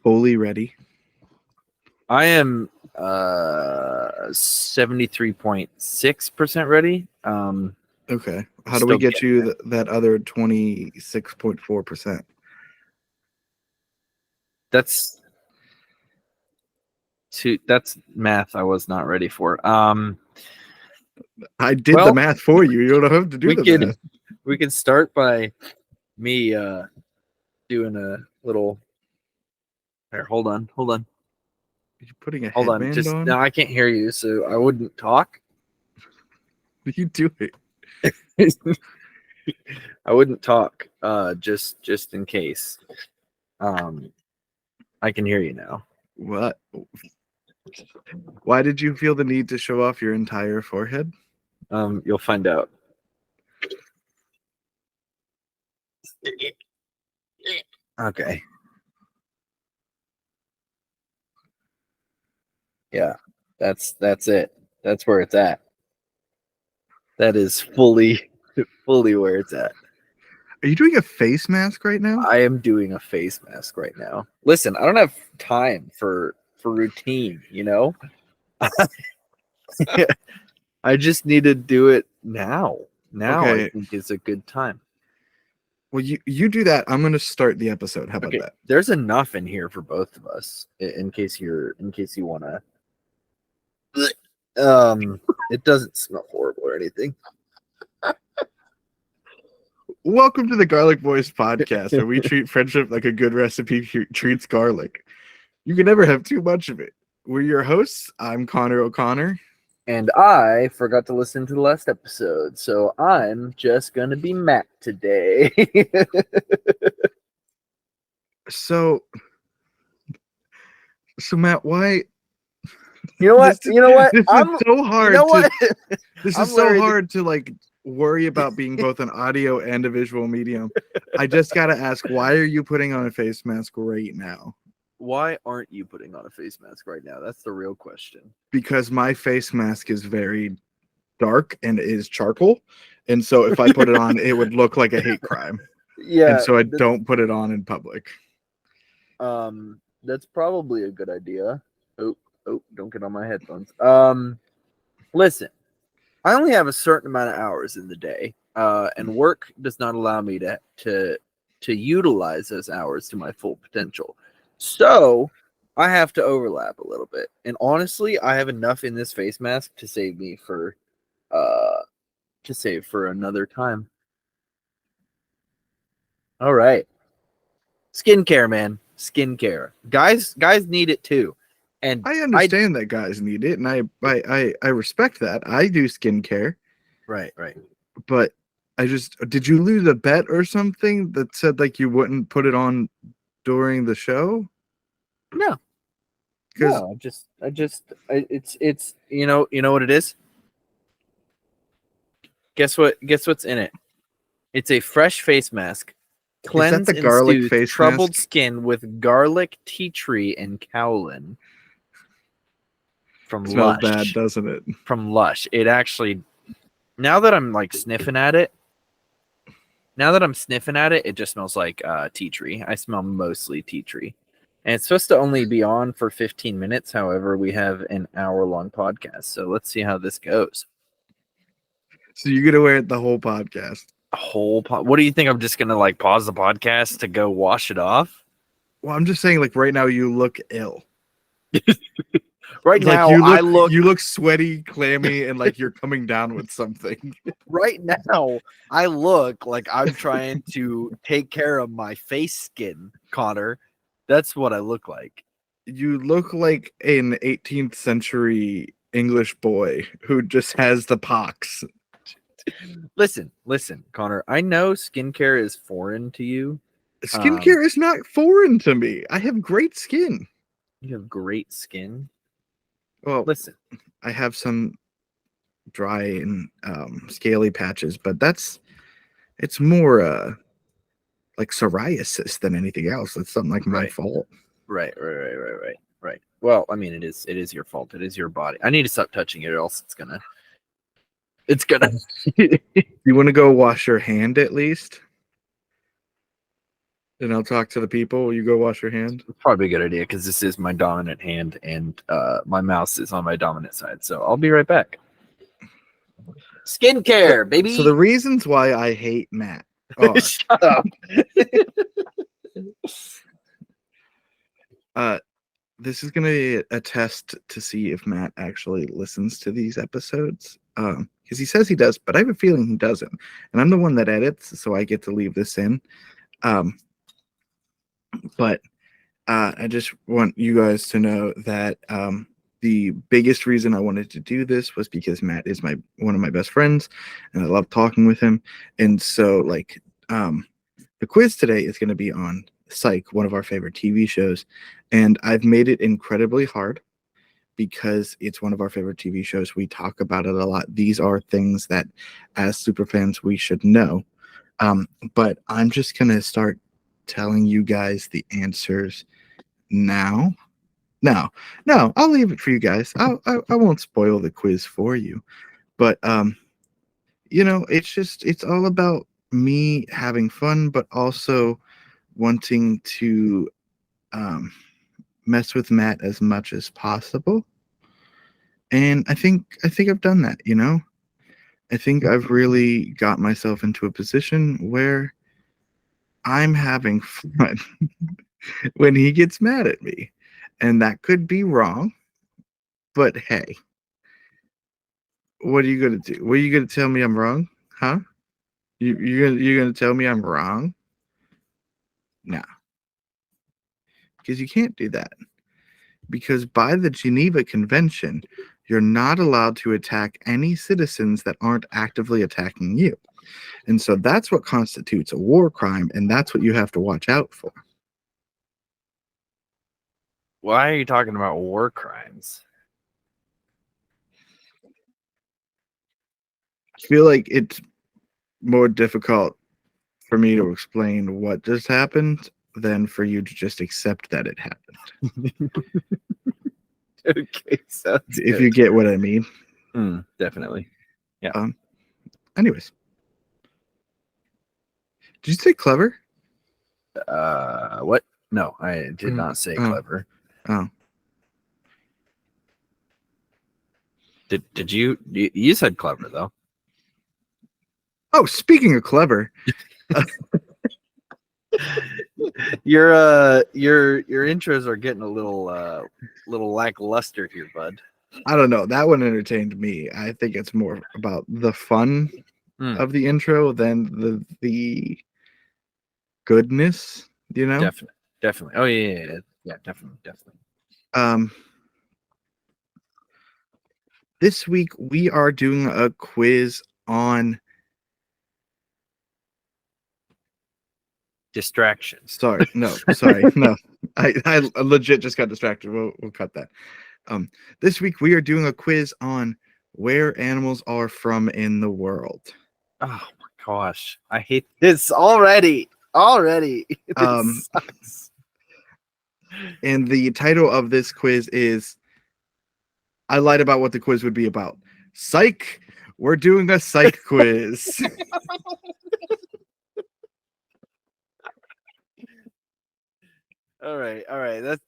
fully ready? I am 73.6% ready. Okay. How do we get you that other 26.4%? That's math I was not ready for. I did the math for you. You don't have to do the math. We can start by me doing a little. Here, hold on. Are you putting a Hold headband on? No, I can't hear you, so I wouldn't talk. You do it. I wouldn't talk. Just in case. I can hear you now. What? Why did you feel the need to show off your entire forehead? You'll find out. Okay. Yeah, that's it. That's where it's at. That is fully where it's at. Are you doing a face mask right now? I am doing a face mask right now. Listen, I don't have time for routine, you know? I just need to do it now. Okay. I think is a good time. Well, you do that. I'm going to start the episode. How about that? There's enough in here for both of us in case you want to. It doesn't smell horrible or anything. Welcome to the Garlic Boys podcast, where we treat friendship like a good recipe treats garlic. You can never have too much of it. We're your hosts. I'm Connor O'Connor. And I forgot to listen to the last episode, so I'm just going to be Matt today. So Matt, why? You know what? This is so hard. You know what? This is so hard to like worry about being both an audio and a visual medium. I just got to ask, why are you putting on a face mask right now? Why aren't you putting on a face mask right now? That's the real question. Because my face mask is very dark and is charcoal. And so if I put it on, it would look like a hate crime. Yeah. And so I don't put it on in public. That's probably a good idea. Oh, don't get on my headphones. Listen, I only have a certain amount of hours in the day. And work does not allow me to utilize those hours to my full potential. So I have to overlap a little bit. And honestly, I have enough in this face mask to save me for another time. All right. Skincare, man. Skincare. Guys need it too. And I understand that guys need it, and I respect that. I do skincare. Right. But did you lose a bet or something that said like you wouldn't put it on during the show? No. It's you know what it is? Guess what's in it? It's a fresh face mask. Cleanse the garlic and face troubled mask? skin with garlic, tea tree, and kaolin. From Smells Lush. bad, doesn't it? From Lush. It actually, now that I'm like sniffing at it, it just smells like tea tree. I smell mostly tea tree. And it's supposed to only be on for 15 minutes. However, we have an hour-long podcast. So let's see how this goes. So you're going to wear it the whole podcast? What do you think? I'm just going to like pause the podcast to go wash it off? Well, I'm just saying like right now you look ill. Right like now, you look sweaty, clammy, and like you're coming down with something. Right now, I look like I'm trying to take care of my face skin, Connor. That's what I look like. You look like an 18th century English boy who just has the pox. Listen, Connor. I know skincare is foreign to you. Skincare is not foreign to me. I have great skin. You have great skin. Well, listen, I have some dry and scaly patches, but it's more like psoriasis than anything else. It's something like my fault. Right. Well, I mean, it is your fault. It is your body. I need to stop touching it, or else it's gonna. You want to go wash your hand at least? And I'll talk to the people. You go wash your hands. Probably a good idea because this is my dominant hand and my mouse is on my dominant side. So I'll be right back. Skincare, baby. So the reasons why I hate Matt are Shut up. this is going to be a test to see if Matt actually listens to these episodes. Because he says he does, but I have a feeling he doesn't. And I'm the one that edits, so I get to leave this in. But I just want you guys to know that the biggest reason I wanted to do this was because Matt is one of my best friends, and I love talking with him. And so, the quiz today is going to be on Psych, one of our favorite TV shows, and I've made it incredibly hard because it's one of our favorite TV shows. We talk about it a lot. These are things that, as super fans, we should know. But I'm just going to start telling you guys the answers now. No, I'll leave it for you guys. I won't spoil the quiz for you. But it's all about me having fun, but also wanting to mess with Matt as much as possible. And I think I've done that, I think I've really got myself into a position where I'm having fun when he gets mad at me. And that could be wrong, but hey, what are you going to do? What are you going to tell me I'm wrong? Huh? You're going to tell me I'm wrong? No. Because you can't do that. Because by the Geneva Convention, you're not allowed to attack any citizens that aren't actively attacking you. And so that's what constitutes a war crime, and that's what you have to watch out for. Why are you talking about war crimes? I feel like it's more difficult for me to explain what just happened than for you to just accept that it happened. Okay, sounds if good. you get what I mean. Definitely. Yeah. Anyways. Did you say clever? What? No, I did not say clever. Oh. Did you said clever though? Oh, speaking of clever. Your intros are getting a little lackluster here, bud. I don't know. That one entertained me. I think it's more about the fun of the intro than the goodness, Definitely. Oh yeah, definitely. This week we are doing a quiz on distractions. Sorry, no. I legit just got distracted. We'll cut that. This week we are doing a quiz on where animals are from in the world. Oh my gosh, I hate this already. This sucks. And the title of this quiz is, I lied about what the quiz would be about. Psych. We're doing a psych quiz. All right.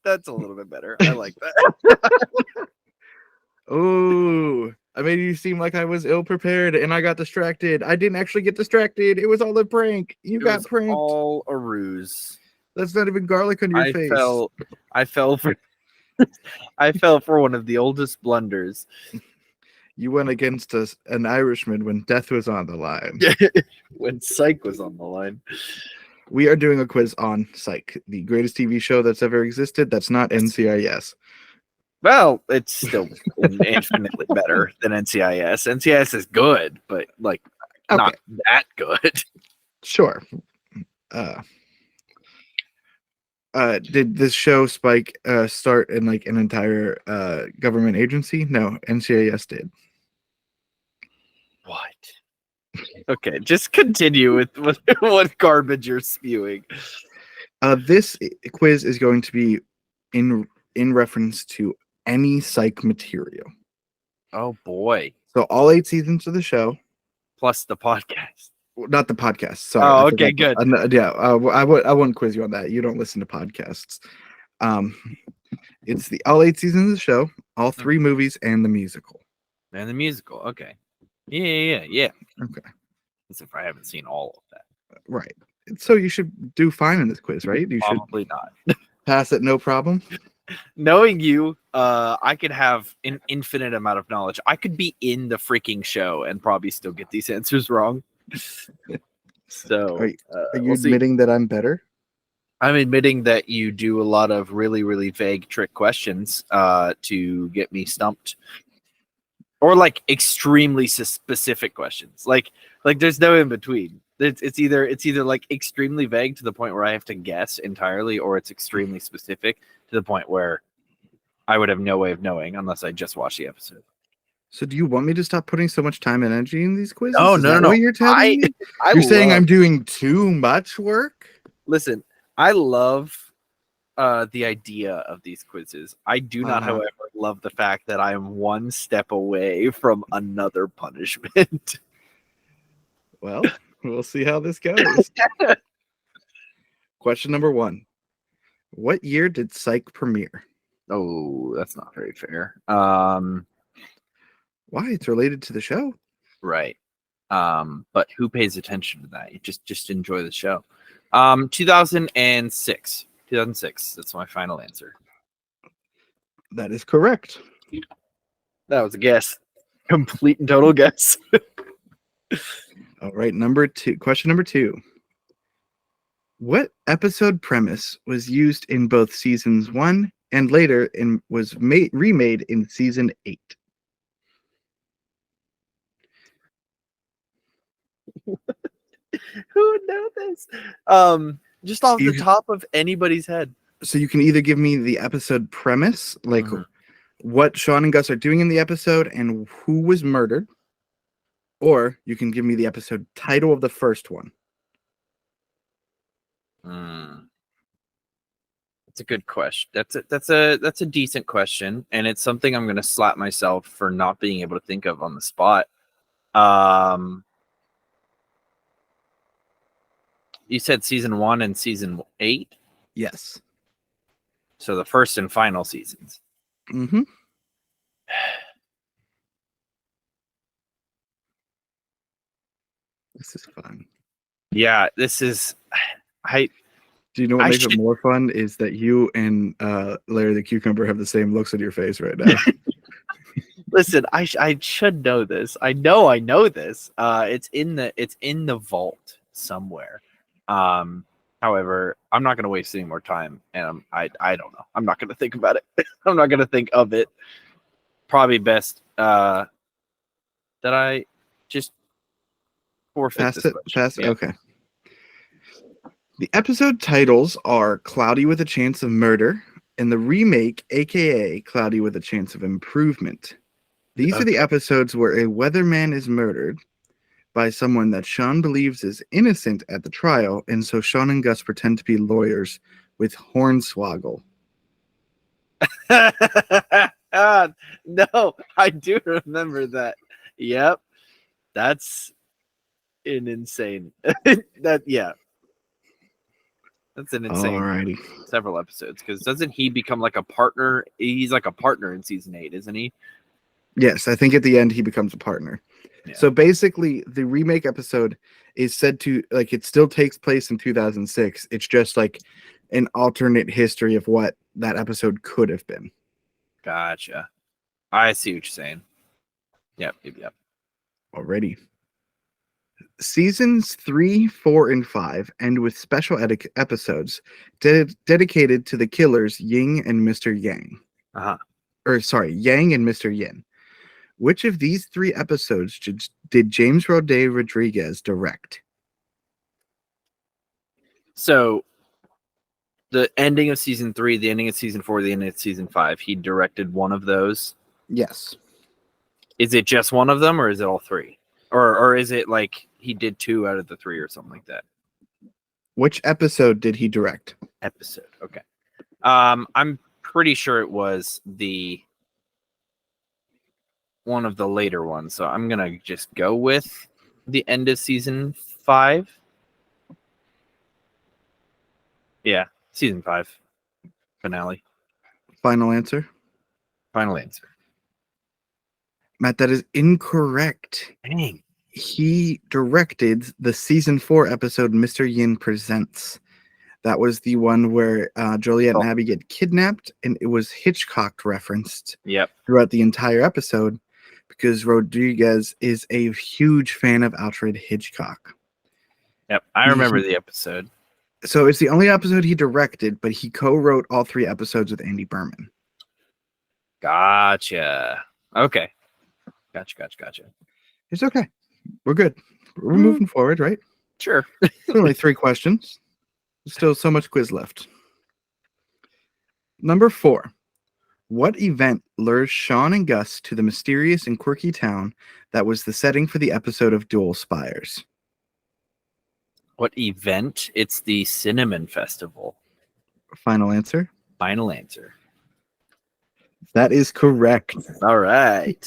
That's a little bit better. I like that. Oh, I made you seem like I was ill prepared and I got distracted. I didn't actually get distracted. It was all a prank. You got pranked. All a ruse. That's not even garlic on your face. I fell for one of the oldest blunders. You went against an Irishman when death was on the line. When Psych was on the line. We are doing a quiz on Psych, the greatest TV show that's ever existed. That's not NCIS. Well, it's still infinitely better than NCIS. NCIS is good, but not that good. Sure. Did this show Spike start in an entire government agency? No, NCIS did. What? Okay, just continue with what garbage you're spewing. This quiz is going to be in reference to any Psych material. Oh boy. So all 8 seasons of the show. Plus the podcast. Not the podcast. Sorry. Oh, I okay, forgot good. yeah, I wouldn't quiz you on that. You don't listen to podcasts. It's the all 8 seasons of the show, all 3 movies, and the musical. And the musical. Okay. Yeah. Okay. As if I haven't seen all of that. Right. So you should do fine in this quiz, right? You Probably not. should pass it, no problem. Knowing you, I could have an infinite amount of knowledge. I could be in the freaking show and probably still get these answers wrong. So, Are you we'll admitting that I'm better? I'm admitting that you do a lot of really, really vague trick questions to get me stumped, or like extremely specific questions. Like there's no in between. It's either like extremely vague to the point where I have to guess entirely, or it's extremely specific to the point where I would have no way of knowing unless I just watched the episode. So do you want me to stop putting so much time and energy in these quizzes? Oh, Is no. that what you're telling me? You're saying I'm doing too much work? Listen, I love the idea of these quizzes. I do not, however, love the fact that I am one step away from another punishment. Well, we'll see how this goes. Question number 1. What year did Psych premiere? Oh, that's not very fair. Why? It's related to the show. Right. But who pays attention to that? You just enjoy the show. 2006. 2006. That's my final answer. That is correct. That was a guess. Complete and total guess. All right, question number 2. What episode premise was used in both seasons 1 and later was remade in season 8? Who would know this? Just off the top of anybody's head. So you can either give me the episode premise, like what Sean and Gus are doing in the episode and who was murdered, or you can give me the episode title of the first one. That's a good question. That's a decent question, and it's something I'm going to slap myself for not being able to think of on the spot. You said season 1 and season 8? Yes. So the first and final seasons. Mm-hmm. This is fun. Yeah, this is. Do you know what makes it more fun is that you and Larry the Cucumber have the same looks on your face right now. Listen, I should know this. I know this. It's in the vault somewhere. However, I'm not going to waste any more time, and I don't know. I'm not going to think about it. I'm not going to think of it. Probably best that I just forfeit this question. Okay. The episode titles are Cloudy with a Chance of Murder and the remake, aka Cloudy with a Chance of Improvement. These are the episodes where a weatherman is murdered by someone that Sean believes is innocent at the trial, and so Sean and Gus pretend to be lawyers with Hornswoggle. No, I do remember that. Yep. That's an insane. That's an insane. Alrighty. Several episodes, because doesn't he become like a partner? He's like a partner in season 8, isn't he? Yes, I think at the end he becomes a partner. Yeah. So basically, the remake episode is said to, like, it still takes place in 2006. It's just like an alternate history of what that episode could have been. Gotcha. I see what you're saying. Yep. Already. Seasons 3, 4, and 5 end with special episodes dedicated to the killers Ying and Mr. Yang. Yang and Mr. Yin. Which of these 3 episodes did James Rodriguez direct? So, the ending of season 3, the ending of season 4, the ending of season 5, he directed one of those? Yes. Is it just one of them, or is it all 3? Or is it like he did 2 out of the 3 or something like that? Which episode did he direct? Episode, okay. I'm pretty sure it was one of the later ones, so I'm gonna just go with the end of season 5. Yeah, season 5 finale. Final answer. Final answer. Matt, that is incorrect. Dang. He directed the season 4 episode Mr. Yin Presents. That was the one where Juliet and Abby get kidnapped, and it was Hitchcock referenced throughout the entire episode because Rodriguez is a huge fan of Alfred Hitchcock. Yep, I remember the episode. So it's the only episode he directed, but he co-wrote all 3 episodes with Andy Berman. Gotcha. Okay. Gotcha. It's okay. We're good. We're moving forward, right? Sure. Only 3 questions. Still so much quiz left. Number 4. What event lures Sean and Gus to the mysterious and quirky town that was the setting for the episode of Dual Spires? What event? It's the Cinnamon Festival. Final answer? Final answer. That is correct. All right.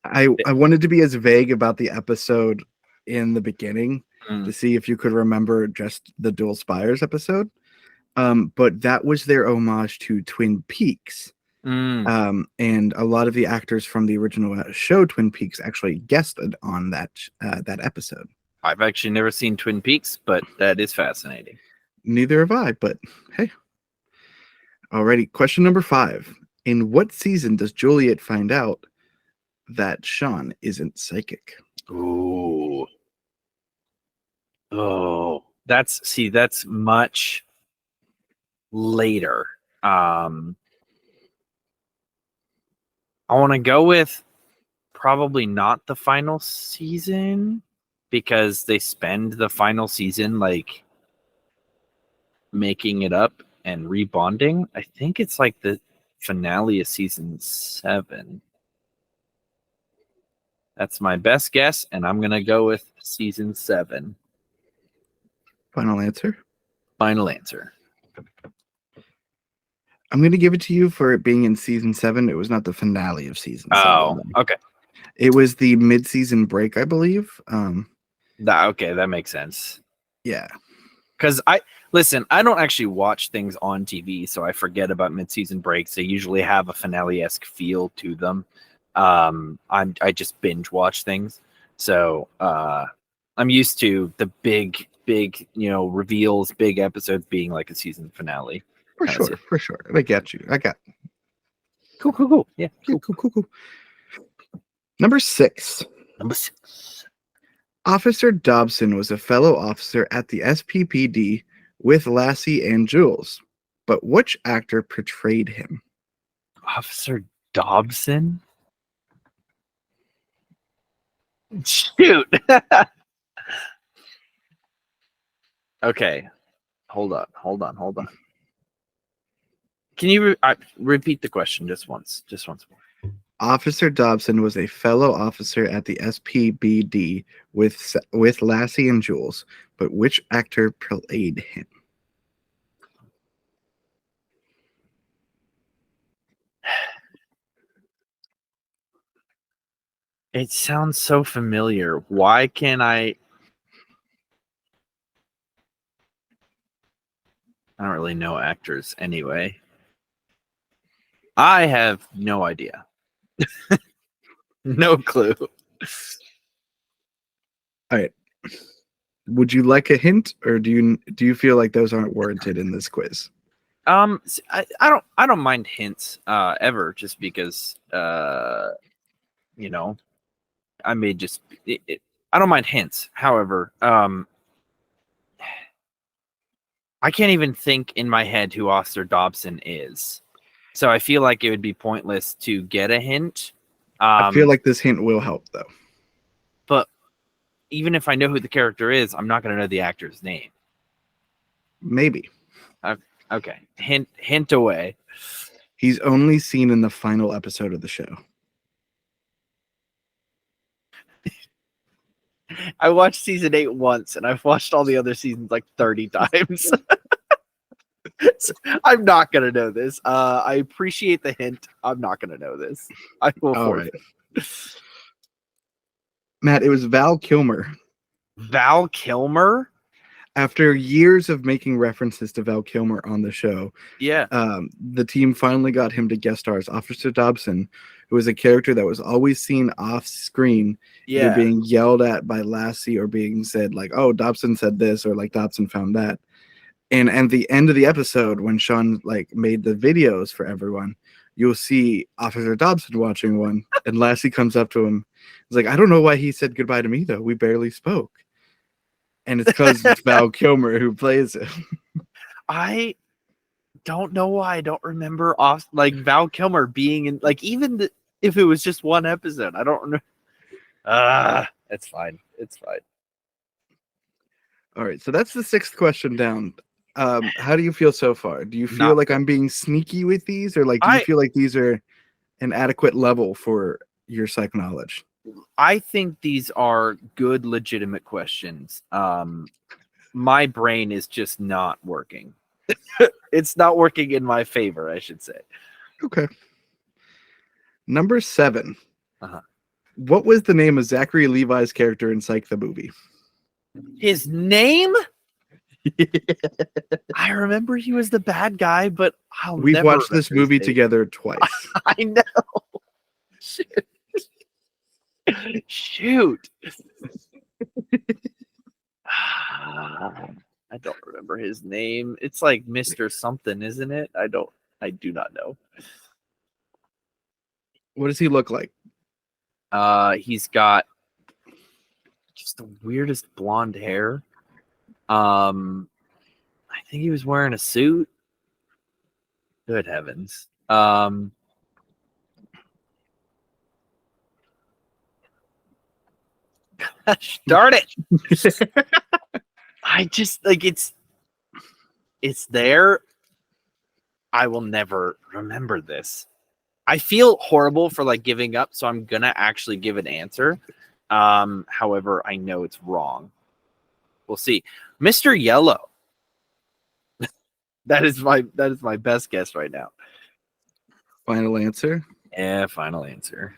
I wanted to be as vague about the episode in the beginning to see if you could remember just the Dual Spires episode. But that was their homage to Twin Peaks. And a lot of the actors from the original show Twin Peaks actually guested on that episode. I've actually never seen Twin Peaks, but that is fascinating. Neither have I, but hey. Alrighty, question number 5. In what season does Juliet find out that Sean isn't psychic? Ooh. Oh, that's much later. I want to go with probably not the final season because they spend the final season like making it up and rebonding. I think it's like the finale of season 7. That's my best guess, and I'm gonna go with season 7. Final answer? Final answer. I'm going to give it to you for it being in season 7. It was not the finale of season 7. Oh, okay. It was the mid-season break, I believe. Okay, that makes sense. Yeah. Because I don't actually watch things on TV, so I forget about mid-season breaks. They usually have a finale-esque feel to them. I just binge watch things, so I'm used to the big reveals, big episodes being like a season finale. For sure. I got you. Cool. Yeah, cool. Number 6. Officer Dobson was a fellow officer at the SPPD with Lassie and Jules, but which actor portrayed him? Officer Dobson? Shoot. Okay. Hold on. Can you repeat the question just once more? Officer Dobson was a fellow officer at the SPBD with Lassie and Jules, but which actor played him? It sounds so familiar. Why can't I don't really know actors anyway. I have no idea. No clue. All right. Would you like a hint, or do you feel like those aren't warranted in this quiz? I don't mind hints ever, just because I may just I don't mind hints. However, I can't even think in my head who Officer Dobson is. So I feel like it would be pointless to get a hint. I feel like this hint will help, though. But even if I know who the character is, I'm not going to know the actor's name. Maybe. Okay. Hint away. He's only seen in the final episode of the show. I watched season 8 once, and I've watched all the other seasons like 30 times. So I'm not gonna know this. I appreciate the hint. I'm not gonna know this. I will forfeit. Right. Matt, it was Val Kilmer. Val Kilmer? After years of making references to Val Kilmer on the show, Yeah. the team finally got him to guest star as Officer Dobson, who was a character that was always seen off screen, either being yelled at by Lassie or being said like, "Oh, Dobson said this," or like Dobson found that. And at the end of the episode, when Sean like made the videos for everyone, you'll see Officer Dobson watching one, and Lassie comes up to him. He's like, "I don't know why he said goodbye to me though. We barely spoke." And it's because it's Val Kilmer who plays it. I don't know why I don't remember Val Kilmer being in even if it was just one episode. I don't remember. It's fine. It's fine. All right, so that's the 6th question down. How do you feel so far? Do you feel like I'm being sneaky with these, or like do you feel like these are an adequate level for your psych knowledge? I think these are good, legitimate questions. My brain is just not working. It's not working in my favor, I should say. Okay. Number 7. Uh-huh. What was the name of Zachary Levi's character in Psych the movie? His name? I remember he was the bad guy, but we've watched this movie together twice. I know. Shoot. I don't remember his name. It's like Mr. Something, isn't it? I do not know. What does he look like? He's got just the weirdest blonde hair. I think he was wearing a suit. Good heavens. Gosh darn it. I just it's there. I will never remember this. I feel horrible for like giving up, so I'm gonna actually give an answer. However, I know it's wrong. We'll see. Mr. Yellow. that is my best guess right now. Final answer? Yeah, final answer.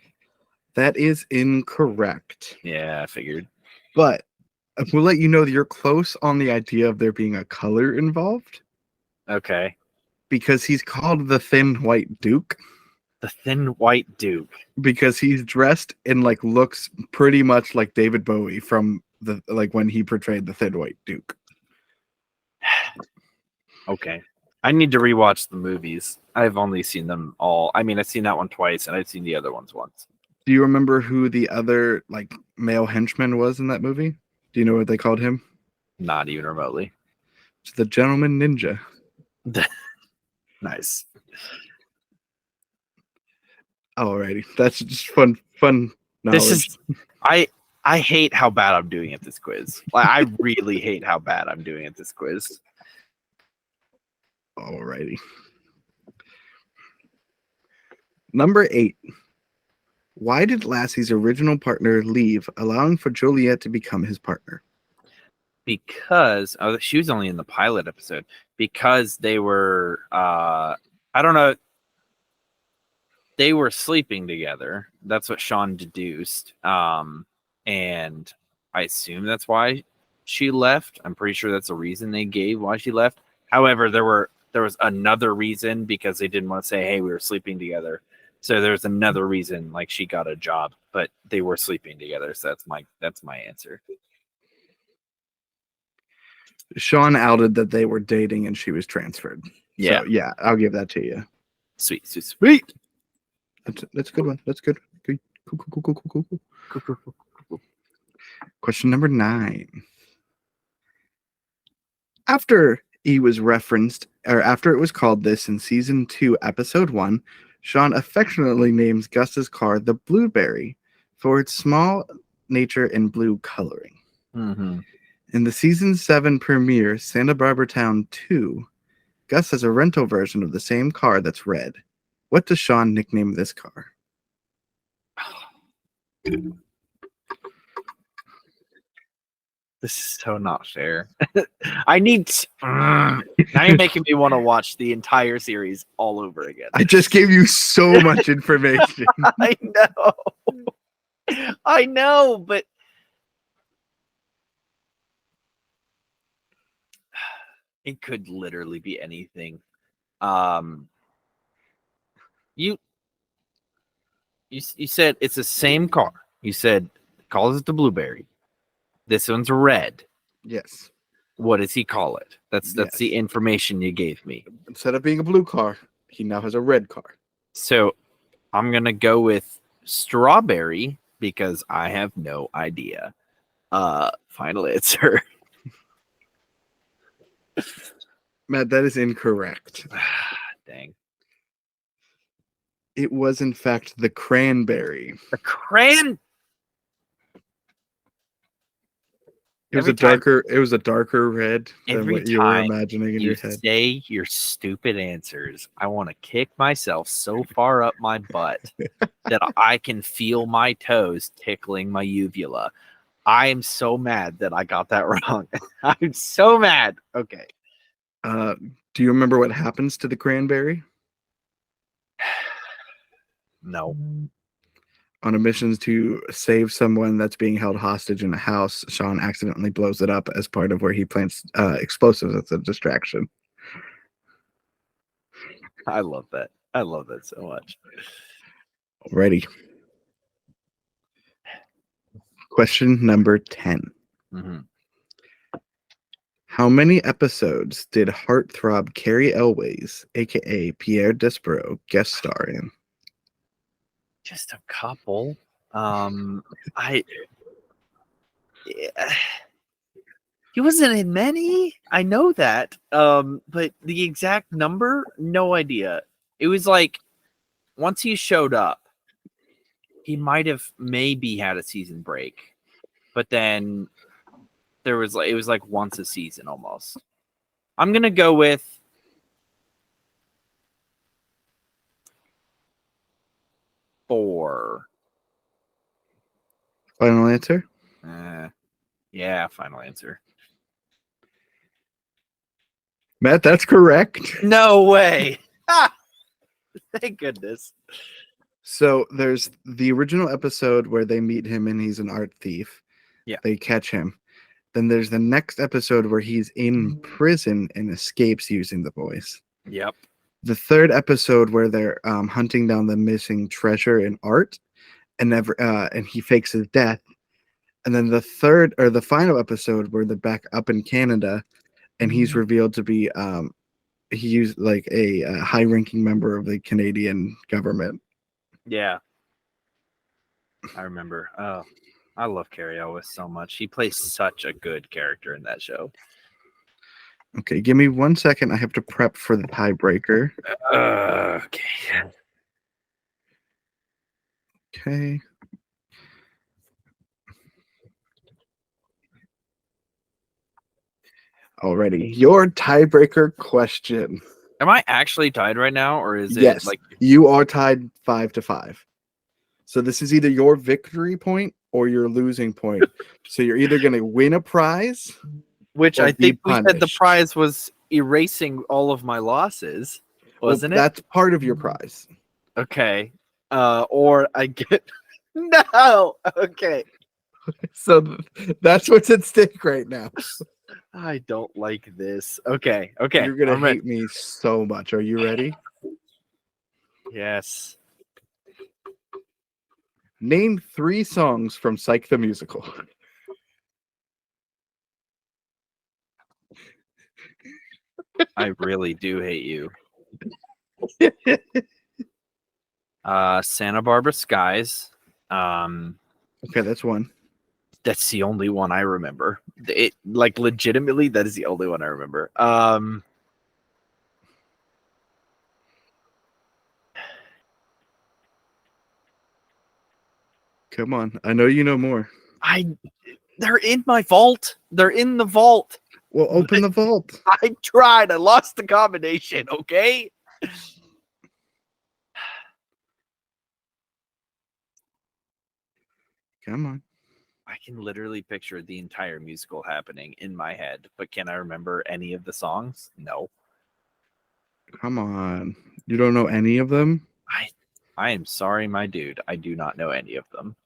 That is incorrect. Yeah, I figured. But we'll let you know that you're close on the idea of there being a color involved. Okay. Because he's called the Thin White Duke. The Thin White Duke. Because he's dressed and like looks pretty much like David Bowie from the when he portrayed the Thin White Duke. Okay. I need to rewatch the movies. I've only seen them all. I mean, I've seen that one twice and I've seen the other ones once. Do you remember who the other like male henchman was in that movie? Do you know what they called him? Not even remotely. It's the Gentleman Ninja. Nice. Alrighty, that's just fun knowledge. This is I hate how bad I'm doing at this quiz. Like, I really hate how bad I'm doing at this quiz. Alrighty. Number 8. Why did Lassie's original partner leave, allowing for Juliet to become his partner? Because she was only in the pilot episode. Because they were I don't know. They were sleeping together. That's what Sean deduced. And I assume that's why she left. I'm pretty sure that's the reason they gave why she left. However, there was another reason because they didn't want to say, hey, we were sleeping together. So there's another reason, like she got a job, but they were sleeping together. So that's my answer. Sean outed that they were dating and she was transferred. Yeah. So, yeah, I'll give that to you. Sweet. That's a good one. That's good. Cool. Question number 9. After he was referenced, or after it was called this in season 2, episode 1, Sean affectionately names Gus's car the Blueberry for its small nature and blue coloring. Mm-hmm. In the season 7 premiere, Santa Barbara Town 2, Gus has a rental version of the same car that's red. What does Sean nickname this car? This is so not fair. I need now you're making me want to watch the entire series all over again. I just gave you so much information. I know, but It could literally be anything. You said it's the same car. You said calls it the blueberry. This one's red. Yes. What does he call it? That's Yes. the information you gave me. Instead of being a blue car, he now has a red car. So I'm gonna go with strawberry because I have no idea. Final answer. Matt, that is incorrect. Dang. It was in fact the cranberry. The crayon. It was a darker red than Every what you were time imagining in you your head. say your stupid answers, I want to kick myself so far up my butt that I can feel my toes tickling my uvula. I am so mad that I got that wrong. I'm so mad. Okay. Do you remember what happens to the cranberry? No. On a mission to save someone that's being held hostage in a house, Sean accidentally blows it up as part of where he plants explosives as a distraction. I love that. I love that so much. Alrighty. Question number 10. Mm-hmm. How many episodes did heartthrob Carrie Elways, aka Pierre Despereaux, guest star in? Just a couple. He wasn't in many. I know that. But the exact number, no idea. It was like once he showed up, he might have maybe had a season break, but then it was like once a season almost. I'm gonna go with 4. Final answer? Yeah, final answer. Matt, that's correct. No way. Thank goodness. So there's the original episode where they meet him and he's an art thief. Yeah. They catch him. Then there's the next episode where he's in prison and escapes using the voice. Yep. The third episode where they're hunting down the missing treasure in art, and he fakes his death. And then the final episode where they're back up in Canada, and he's revealed to be he used like a high-ranking member of the Canadian government. Yeah. I remember. Oh, I love Carrie Elwes so much. He plays such a good character in that show. Okay, give me 1 second. I have to prep for the tiebreaker. Okay. Okay. Alrighty, your tiebreaker question. Am I actually tied right now, or is Yes, it like you are tied 5-5? So this is either your victory point or your losing point. So you're either going to win a prize, which or I be think we said the punished. prize was erasing all of my losses, wasn't it? That's part of your prize. Okay. Or I get no. Okay. So that's what's at stake right now. I don't like this. Okay. Okay. You're going I'm to ready. hate me so much. Are you ready? Yes. Name 3 songs from Psych the Musical. I really do hate you. Santa Barbara Skies. Okay, that's one. That's the only one I remember. It like legitimately, that is the only one I remember. Come on. I know you know more. They're in my vault. They're in the vault. Well, open the vault. I tried. I lost the combination. Okay. Come on. I can literally picture the entire musical happening in my head, but can I remember any of the songs? No. Come on. You don't know any of them? I am sorry, my dude. I do not know any of them.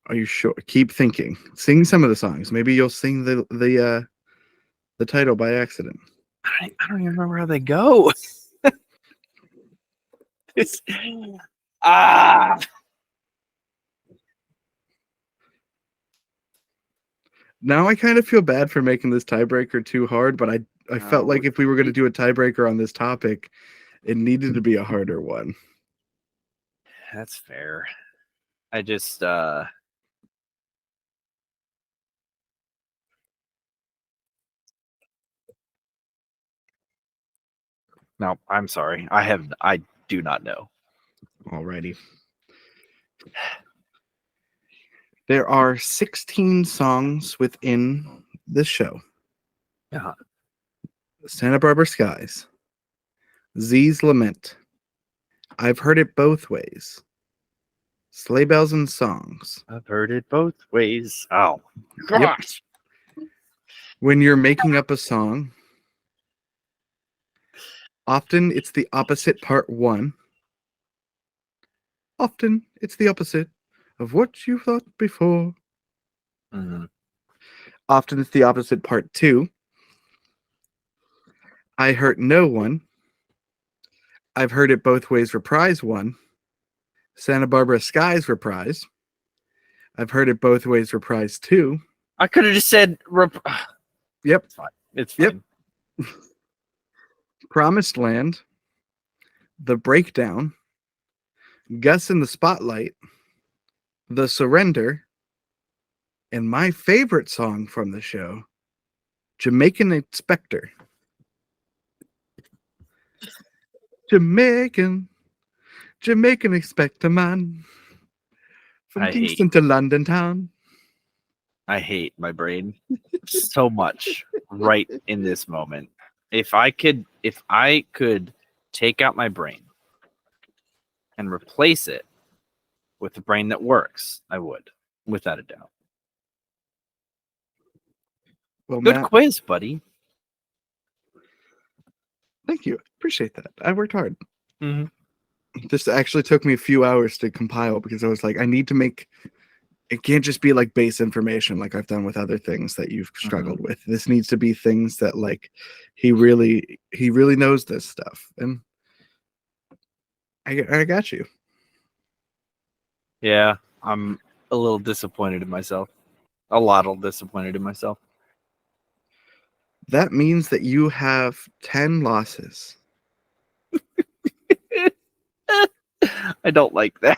Are you sure? Keep thinking. Sing some of the songs. Maybe you'll sing the title by accident. I don't even remember how they go. It's, ah. Now I kind of feel bad for making this tiebreaker too hard, but I felt like if we were going to do a tiebreaker on this topic, it needed to be a harder one. That's fair. I just no, I'm sorry. I do not know. Alrighty. There are 16 songs within this show. Yeah. Santa Barbara Skies, Z's Lament, I've Heard It Both Ways, Sleigh Bells and Songs. I've heard it both ways. Oh, Yep. gosh. When You're Making Up a Song, often it's the opposite part one. Often it's the opposite of what you thought before. Mm-hmm. Often it's the opposite part two. I Hurt No One. I've Heard It Both Ways reprise one. Santa Barbara Skies reprise. I've Heard It Both Ways reprise two. I could have just said. Yep. It's fine. It's fine. Yep. Promised Land. The Breakdown. Gus in the Spotlight. The Surrender. And my favorite song from the show, Jamaican Inspector. Jamaican Inspector Man. From Kingston to London town. I hate my brain so much right in this moment. If I could take out my brain and replace it with a brain that works, I would, without a doubt. Well, Good Matt, quiz, buddy. thank you. Appreciate that. I worked hard. Mm-hmm. This actually took me a few hours to compile because I was like, I need to make it can't just be like base information like I've done with other things that you've struggled with. This needs to be things that like he really knows this stuff. And I got you. Yeah, I'm a little disappointed in myself. A lot disappointed in myself. That means that you have 10 losses. I don't like that.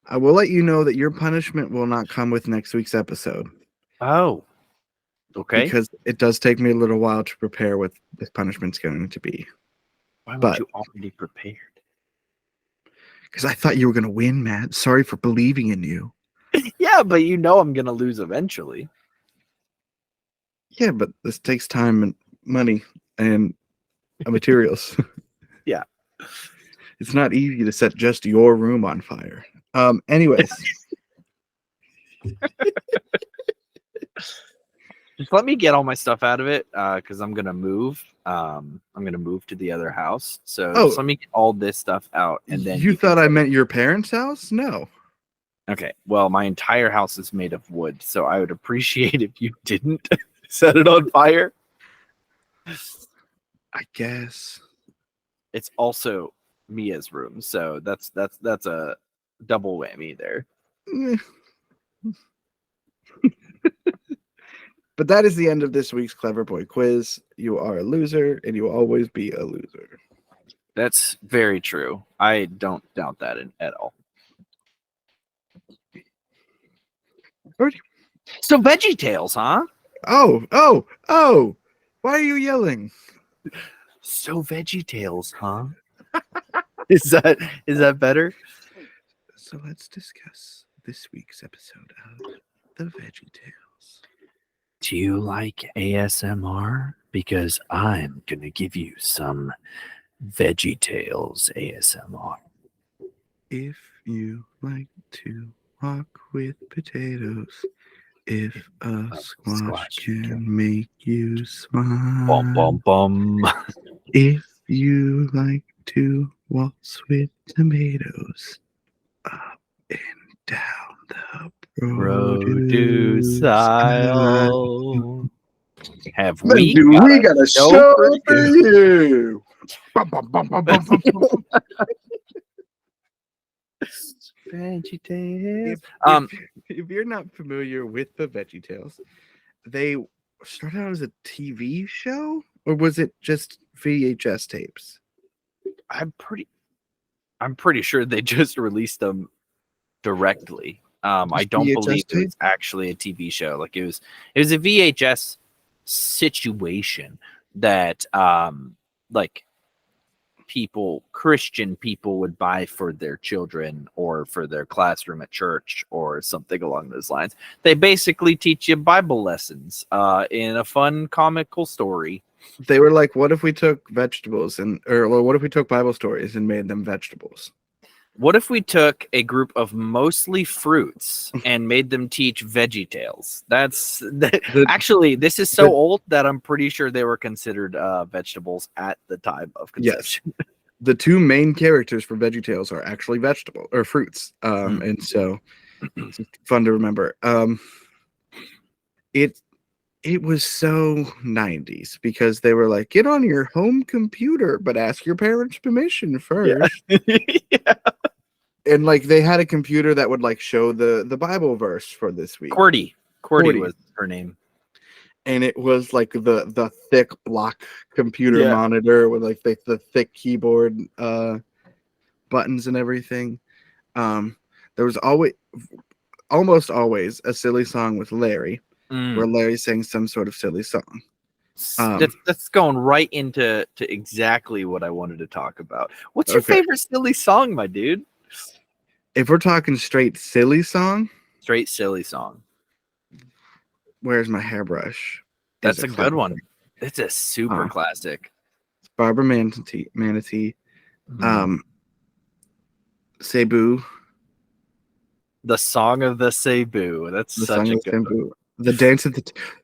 I will let you know that your punishment will not come with next week's episode. Oh. Okay. Because it does take me a little while to prepare what this punishment's going to be. Why weren't you already prepared? Because I thought you were going to win, Matt. Sorry for believing in you. Yeah, but you know I'm going to lose eventually. Yeah, but this takes time and money and materials. Yeah. It's not easy to set just your room on fire. Anyways. Just let me get all my stuff out of it because I'm going to move. I'm going to move to the other house. So just let me get all this stuff out. And then you thought I meant your parents' house? No. Okay. Well, my entire house is made of wood. So I would appreciate if you didn't set it on fire. I guess. It's also Mia's room. So that's a double whammy there. But that is the end of this week's Clever Boy quiz. You are a loser, and you will always be a loser. That's very true. I don't doubt that at all. So VeggieTales, huh? Oh! Why are you yelling? So VeggieTales, huh? Is that better? So let's discuss this week's episode of the VeggieTales. Do you like ASMR? Because I'm gonna give you some VeggieTales ASMR. If you like to walk with potatoes, if a squash can make you smile, Bum bum bum. if you like to waltz with tomatoes, up and down the produce aisle. have Then we do got we a got a show show for for you? you? Bum, bum, bum, bum, bum, bum, bum. VeggieTales. If you're not familiar with the VeggieTales, they started out as a TV show, or was it just VHS tapes? I'm pretty sure they just released them directly. I Just don't VHS believe it tape? was actually a TV show. Like it was a VHS situation that like Christian people would buy for their children or for their classroom at church or something along those lines. They basically teach you Bible lessons in a fun comical story. They were like, what if we took vegetables or what if we took Bible stories and made them vegetables? What if we took a group of mostly fruits and made them teach VeggieTales? Actually, this is so old that I'm pretty sure they were considered vegetables at the time of conception. Yes. The two main characters for VeggieTales are actually vegetable or fruits. And so it's fun to remember. It was so 90s because they were like, get on your home computer, but ask your parents' permission first. Yeah. And like they had a computer that would like show the Bible verse for this week. Qwerty was her name. And it was like the thick block computer monitor with like the thick keyboard buttons and everything. There was almost always a silly song with Larry where Larry sang some sort of silly song. That's going right into exactly what I wanted to talk about. What's your favorite silly song, my dude? If we're talking straight silly song, Where's My Hairbrush? That's a good one. It's a super classic. It's Barbara Manatee. Cebu. The Song of the Cebu. That's such a good one. The dance of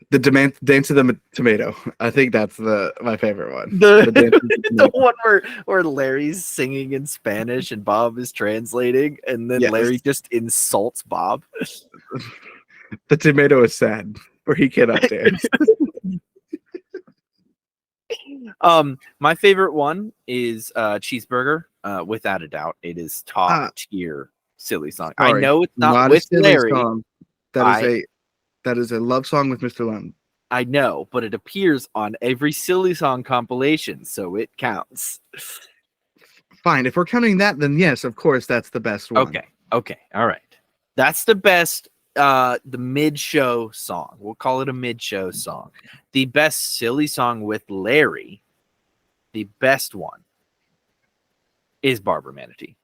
dance of the tomato. I think that's my favorite one. The one where Larry's singing in Spanish and Bob is translating, and then Larry just insults Bob. The tomato is sad, or he cannot dance. My favorite one is Cheeseburger. Without a doubt, it is top tier silly song. Sorry, I know it's not with Larry. Song. That is a love song with Mr. Lund. I know, but it appears on every silly song compilation, so it counts. Fine. If we're counting that, then yes, of course, that's the best one. Okay. All right. That's the best, the mid-show song. We'll call it a mid-show song. The best silly song with Larry, the best one, is Barbara Manatee.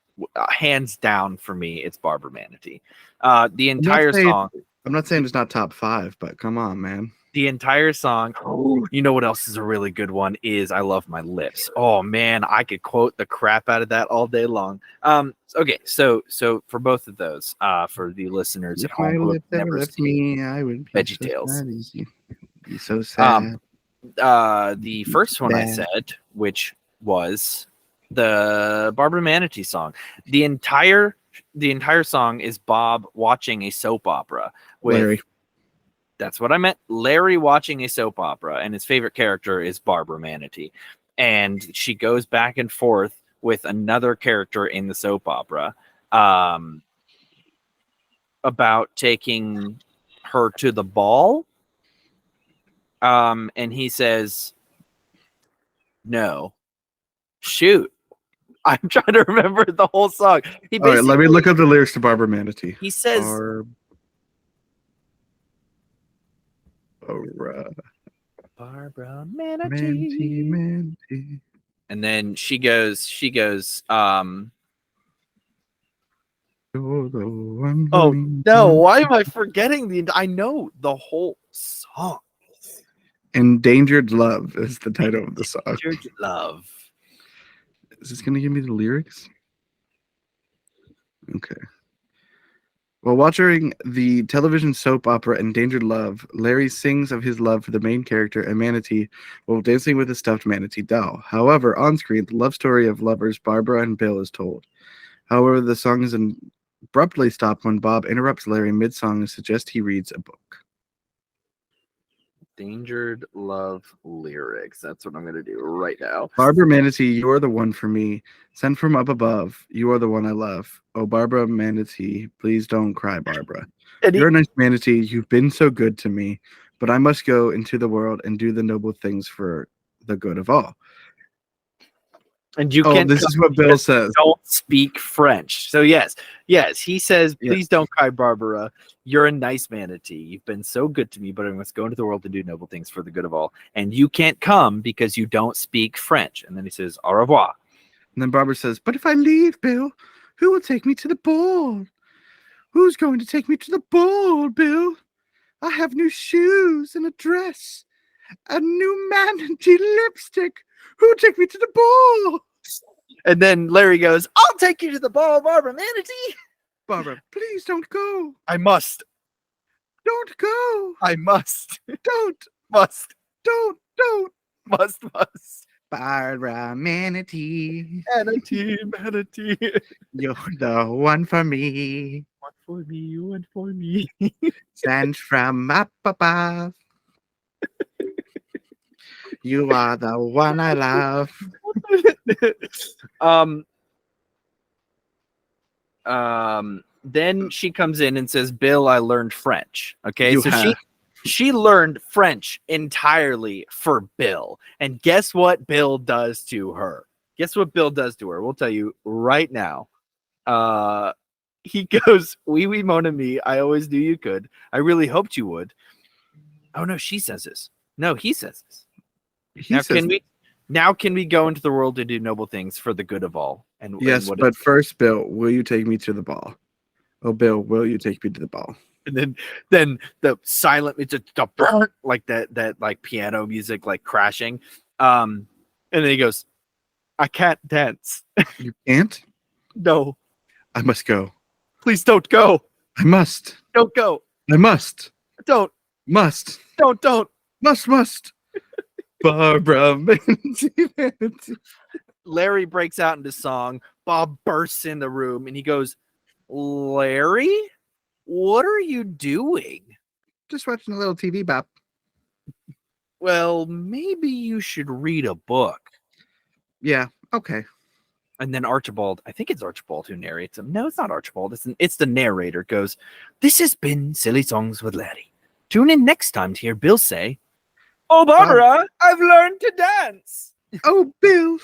Hands down for me, it's Barbara Manatee. The entire song. I'm not saying it's not top 5, but come on, man. The entire song. You know what else is a really good one? Is I Love My Lips. Oh man, I could quote the crap out of that all day long. Okay, so for both of those, for the listeners at home who have never seen I would VeggieTales, be so sad. The first one I said, which was the Barbara Manatee song. The entire song is Bob watching a soap opera with Larry. That's what I meant. Larry watching a soap opera, and his favorite character is Barbara Manatee. And she goes back and forth with another character in the soap opera about taking her to the ball. And he says, no. Shoot. I'm trying to remember the whole song. All right, let me look up the lyrics to Barbara Manatee. He says, Barbara Manatee. And then she goes, oh no, why am I forgetting I know the whole song. Endangered Love is the title of the song. Endangered Love. Is this going to give me the lyrics? Okay. While watching the television soap opera Endangered Love, Larry sings of his love for the main character, a manatee, while dancing with a stuffed manatee doll. However, on screen, the love story of lovers Barbara and Bill is told. However, the song is abruptly stopped when Bob interrupts Larry mid-song and suggests he reads a book. Endangered love lyrics. That's what I'm going to do right now. Barbara Manatee, you are the one for me. Sent from up above, you are the one I love. Oh, Barbara Manatee, please don't cry, Barbara. You're a nice manatee. You've been so good to me, but I must go into the world and do the noble things for the good of all. And you Oh, can't. this is what Bill says. Don't speak French. So yes, he says, please don't cry, Barbara. You're a nice manatee. You've been so good to me, but I must go into the world to do noble things for the good of all. And you can't come because you don't speak French. And then he says, au revoir. And then Barbara says, but if I leave, Bill, who will take me to the ball? Who's going to take me to the ball, Bill? I have new shoes and a dress, a new manatee lipstick. Who'll take me to the ball? And then Larry goes, I'll take you to the ball, Barbara Manatee. Barbara, please don't go. I must. Don't go. I must. Don't. Must. Don't. Must. Barbara Manatee. Manatee. You're the one for me. One for me. Sent from up above. You are the one I love. Then she comes in and says, Bill, I learned French. Okay, she learned French entirely for Bill. And guess what Bill does to her? We'll tell you right now. He goes, oui, oui, mon ami. I always knew you could. I really hoped you would. Oh, no, she says this. No, he says this. Now can we go into the world to do noble things for the good of all? And yes, but first, Bill, will you take me to the ball? Oh, Bill, will you take me to the ball? And then the silent, it's a burn, like that like piano music like crashing. And then he goes, I can't dance. You can't? No. I must go. Please don't go. I must. Don't go. I must. Don't. Must. Don't. Must. Barbara Manatee. Larry breaks out into song. Bob bursts in the room and he goes, Larry, what are you doing? Just watching a little TV, Bob. Well, maybe you should read a book. Yeah, okay. And then Archibald, I think it's Archibald who narrates him. No, it's not Archibald. It's the narrator goes, this has been Silly Songs with Larry. Tune in next time to hear Bill say, oh, Barbara, I've learned to dance. Oh, Bill.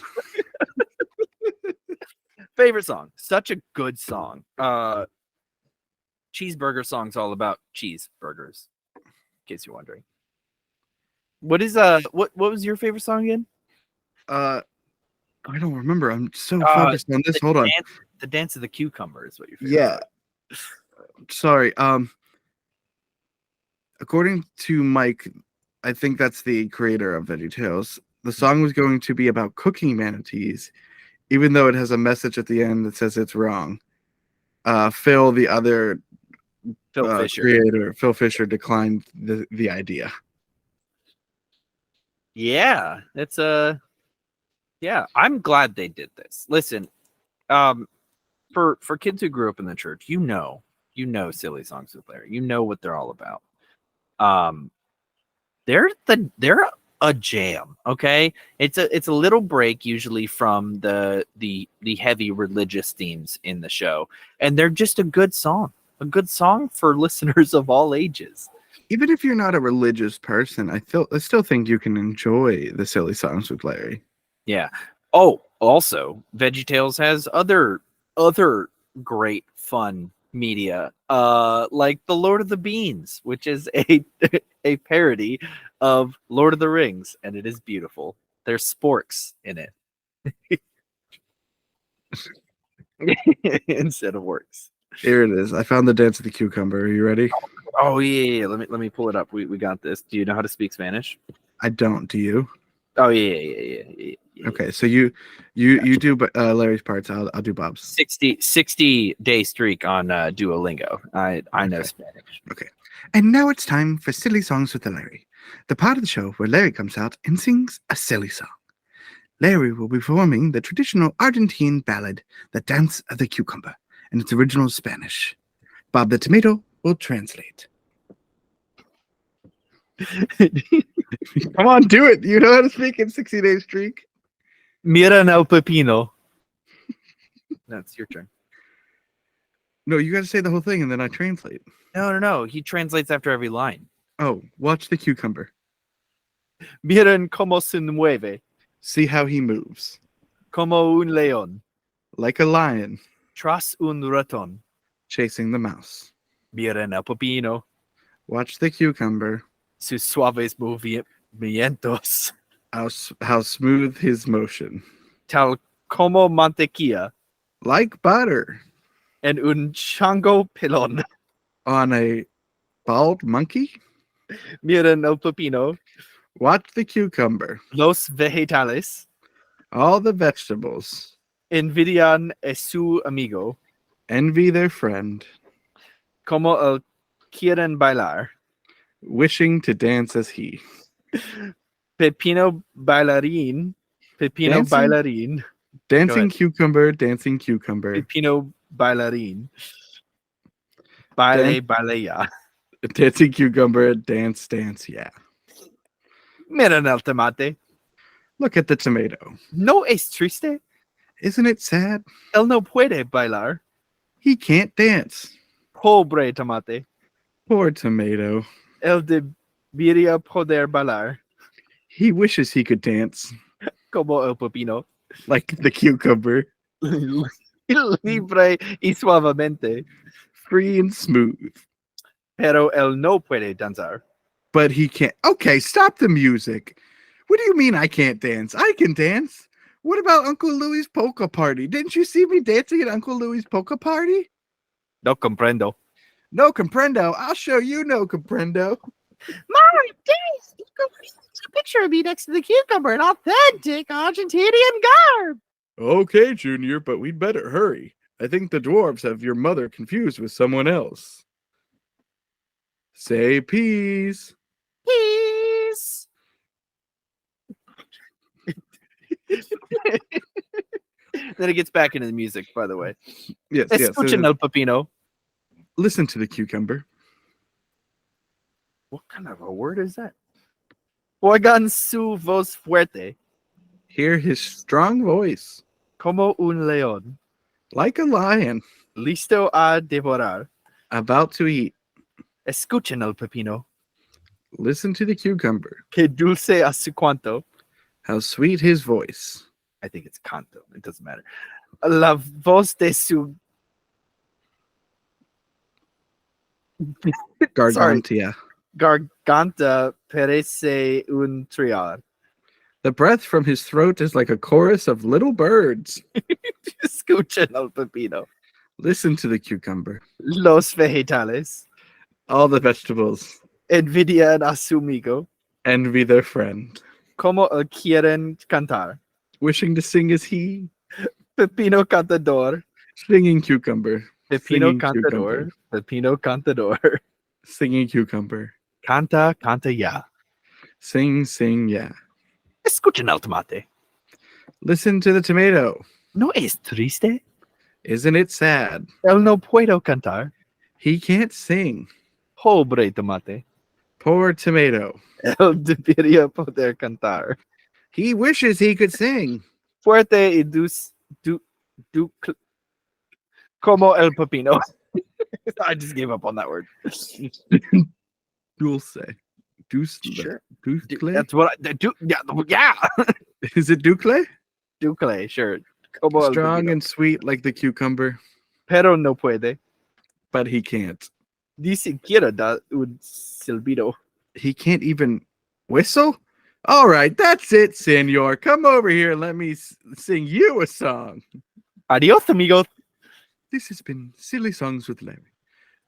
Favorite song. Such a good song. Cheeseburger song's all about cheeseburgers. In case you're wondering. What was your favorite song again? I don't remember. I'm so focused on this. Hold on. The Dance of the Cucumber is what your favorite song. Sorry. According to Mike, I think that's the creator of VeggieTales, the song was going to be about cooking manatees, even though it has a message at the end that says it's wrong. Phil, the other creator, Phil Fisher, declined the idea. Yeah, it's yeah, I'm glad they did this. Listen, for kids who grew up in the church, you know Silly Songs with Larry. You know what they're all about. They're a jam, okay? It's a little break usually from the heavy religious themes in the show, and they're just a good song for listeners of all ages. Even if you're not a religious person, I still think you can enjoy the Silly Songs with Larry. Yeah. Oh, also, VeggieTales has other great fun media, like the Lord of the Beans, which is a parody of Lord of the Rings, and it is beautiful. There's sporks in it instead of works. Here it is. I found the Dance of the Cucumber. Are you ready? Oh yeah. Let me pull it up. We got this. Do you know how to speak Spanish? I don't. Do you? Oh yeah. Okay, so you do Larry's parts. I'll do Bob's. 60-day streak on Duolingo. I know Spanish. Okay, and now it's time for Silly Songs with Larry, the part of the show where Larry comes out and sings a silly song. Larry will be performing the traditional Argentine ballad, "The Dance of the Cucumber," in its original Spanish. Bob the Tomato will translate. Come on, do it. You know how to speak in 60-day streak. Miran el pepino. That's your turn. No, you got to say the whole thing and then I translate. No. He translates after every line. Oh, watch the cucumber. Miren como se mueve, See how he moves. como un león, Like a lion tras un ratón. chasing the mouse. Miren el pepino, Watch the cucumber. sus suaves movimientos, How smooth his motion. tal como mantequilla, Like butter en un chango pelón. on a bald monkey. Miren el pepino, Watch the cucumber. los vegetales, All the vegetables. envidian a su amigo, Envy their friend. como el quieren bailar. Wishing to dance as he. Pepino bailarín, pepino Dancing? bailarín, Dancing cucumber, dancing cucumber. pepino bailarín. Baile, baile ya. Dancing cucumber, dance, dance, yeah. Miren el tomate. Look at the tomato. No es triste. Isn't it sad? Él no puede bailar. He can't dance. Pobre tomate. Poor tomato. Él debería poder bailar. He wishes he could dance Como el pepino. like the cucumber. Libre y suavemente. Free and smooth. Pero él no puede danzar. But he can't. Okay, stop the music. What do you mean I can't dance? I can dance. What about Uncle Louie's polka party? Didn't you see me dancing at Uncle Louie's polka party? No comprendo. No comprendo. I'll show you no comprendo. Mom, Dad, a picture of me next to the cucumber in authentic Argentinian garb. Okay, Junior, but we'd better hurry. I think the dwarves have your mother confused with someone else. Say peas. Peace. Then it gets back into the music, by the way. Yes, Escuchen el pepino. Listen to the cucumber. What kind of a word is that? Oigan su voz fuerte, Hear his strong voice, como un león, like a lion, listo a devorar. about to eat. Escuchen el pepino, Listen to the cucumber. que dulce a su cuanto. How sweet his voice. I think it's canto. It doesn't matter. La voz de su Gargantia. garganta parece un trial. The breath from his throat is like a chorus of little birds. Escuchen el pepino. Listen to the cucumber. Los vegetales All the vegetables envidian a su amigo, envy their friend. como el quieren cantar. Wishing to sing as he. Pepino cantador, Singing cucumber. pepino Singing cantador, cucumber. pepino cantador. Singing cucumber. Canta, canta ya. Sing, sing, yeah. Escuchen el tomate. Listen to the tomato. ¿No es triste? Isn't it sad? Él no puedo cantar. He can't sing. Pobre tomate. Poor tomato. Él debería poder cantar. He wishes he could sing. Fuerte y como el pepino. I just gave up on that word. Dulce. Dulce. Sure. Dulce. That's what I do. Yeah. Is it Ducle? Ducle, sure. Como el Strong pepino. and sweet like the cucumber, Pero no puede. but he can't. Ni siquiera da un silbido. He can't even whistle? All right, that's it, senor. Come over here and let me sing you a song. Adios, amigo. This has been Silly Songs with Larry.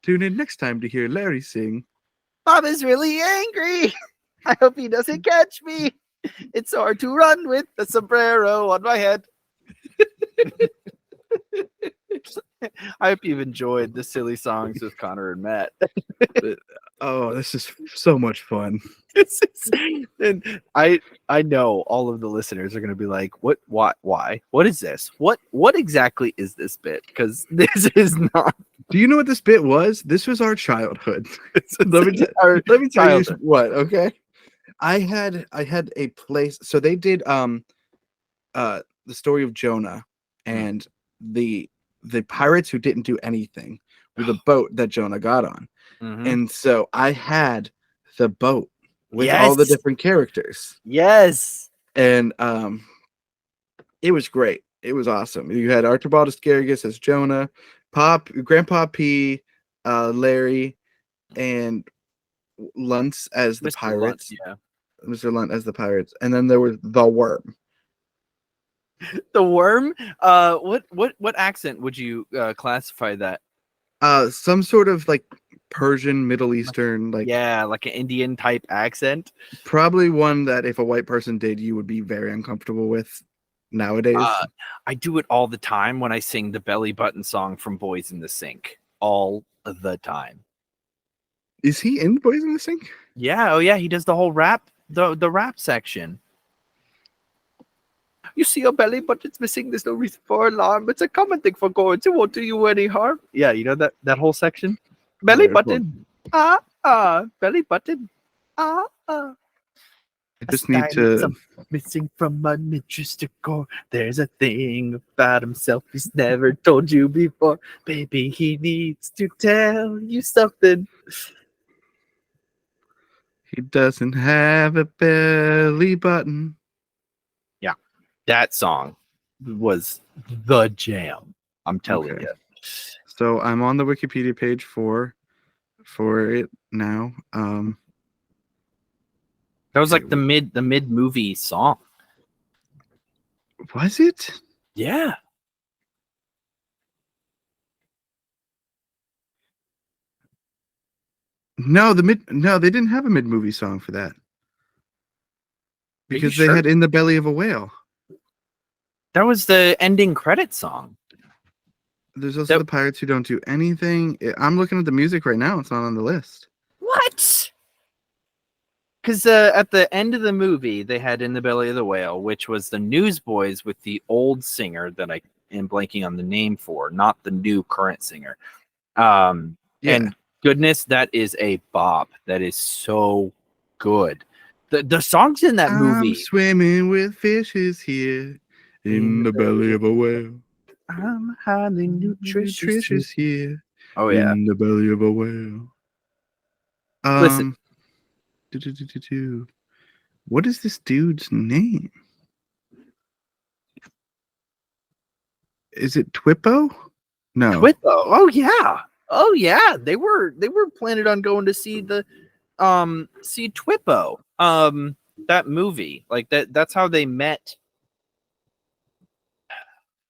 Tune in next time to hear Larry sing. Bob is really angry. I hope he doesn't catch me. It's hard to run with the sombrero on my head. I hope you've enjoyed the silly songs with Connor and Matt. Oh, this is so much fun. And I know all of the listeners are going to be like, why, what is this? What exactly is this bit? Because this is not Do you know what this bit was? This was our childhood. let me Our let me tell you childhood. what. Okay, I had a place. So they did the story of Jonah and the pirates who didn't do anything with the boat that Jonah got on. And so I had the boat with all the Yes. different characters. Yes. And it was great. It was awesome. You had Archibald Asparagus as Jonah, Grandpa P, Larry, and Luntz as the Mr. pirates. Lunt, yeah. Mr. Lunt as the pirates. And then there was the worm. The worm. What accent would you classify that? Some sort of like Persian, Middle Eastern, like Yeah, like an Indian type accent. probably one that if a white person did, you would be very uncomfortable with nowadays. I do it all the time when I sing the belly button song from Boys in the Sink. All the time. Is he in Boys in the Sink? Yeah, oh yeah, he does the whole rap, the rap section. You see your belly button's missing, there's no reason for alarm. It's a common thing for gourds, it won't do you any harm. Yeah, you know that whole section? Belly button. Belly button. I just need to missing from an interested core. There's a thing about himself he's never told you before. Baby, he needs to tell you something. He doesn't have a belly button. Yeah, that song was the jam. I'm telling you. So I'm on the Wikipedia page for it now. That was like the mid movie song. Was it? Yeah. No, they didn't have a mid movie song for that. Because they had In the Belly of a Whale. That was the ending credit song. There's also the Pirates Who Don't Do Anything. I'm looking at the music right now. It's not on the list. What? Because at the end of the movie, they had In the Belly of the Whale, which was the Newsboys with the old singer that I am blanking on the name for, not the new current singer. And goodness, that is a bop. That is so good. The songs in that movie. I'm swimming with fishes here in the belly of a whale. I'm highly nutritious here. Oh yeah. In the belly of a whale. Listen. What is this dude's name? Is it Twippo? No. Twippo. Oh yeah. Oh yeah. They were planning on going to see the see Twippo. That movie. Like that's how they met.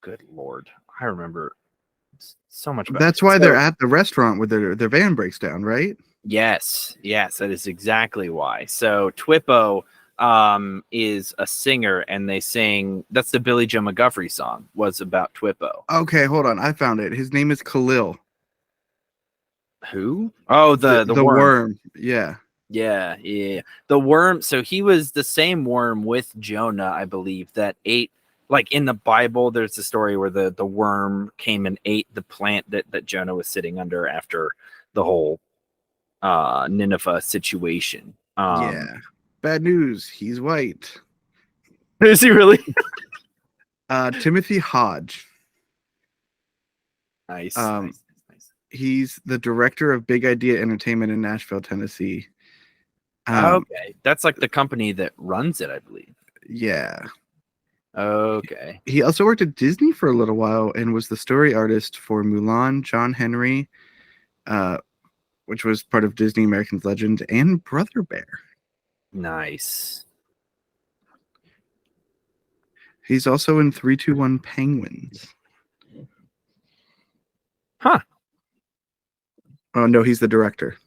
Good Lord. I remember so much about That's why they're at the restaurant where their van breaks down, right? Yes, that is exactly why. So Twippo is a singer, and they sing. That's the Billy Joe McGuffrey song. Was about Twippo. Okay, hold on. I found it. His name is Khalil. Who? Oh, the worm. Yeah. The worm. So he was the same worm with Jonah, I believe, that ate. Like in the Bible, there's a story where the worm came and ate the plant that Jonah was sitting under after the whole Nineveh situation. Yeah. Bad news. He's white. Is he really? Timothy Hodge. Nice. He's the director of Big Idea Entertainment in Nashville, Tennessee. Okay. That's like the company that runs it, I believe. Yeah. Okay. He also worked at Disney for a little while and was the story artist for Mulan, John Henry, which was part of Disney American's Legend, and Brother Bear. Nice. He's also in 3-2-1 Penguins. Huh. Oh, no, he's the director.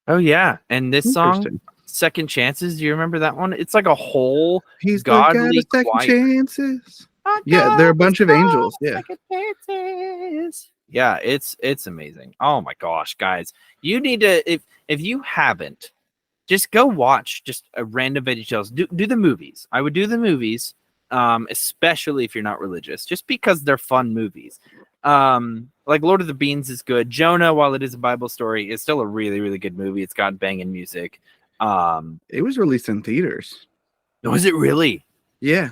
Oh, yeah. And this song, Second Chances, do you remember that one? It's like a whole He's godly the second chances. Yeah, they're a bunch of angels. Yeah. Yeah, it's amazing. Oh my gosh, guys. You need to if you haven't, just go watch just a random VeggieTales. Do the movies. I would do the movies, especially if you're not religious, just because they're fun movies. Like Lord of the Beans is good. Jonah, while it is a Bible story, is still a really, really good movie. It's got banging music. It was released in theaters. Was it really? Yeah.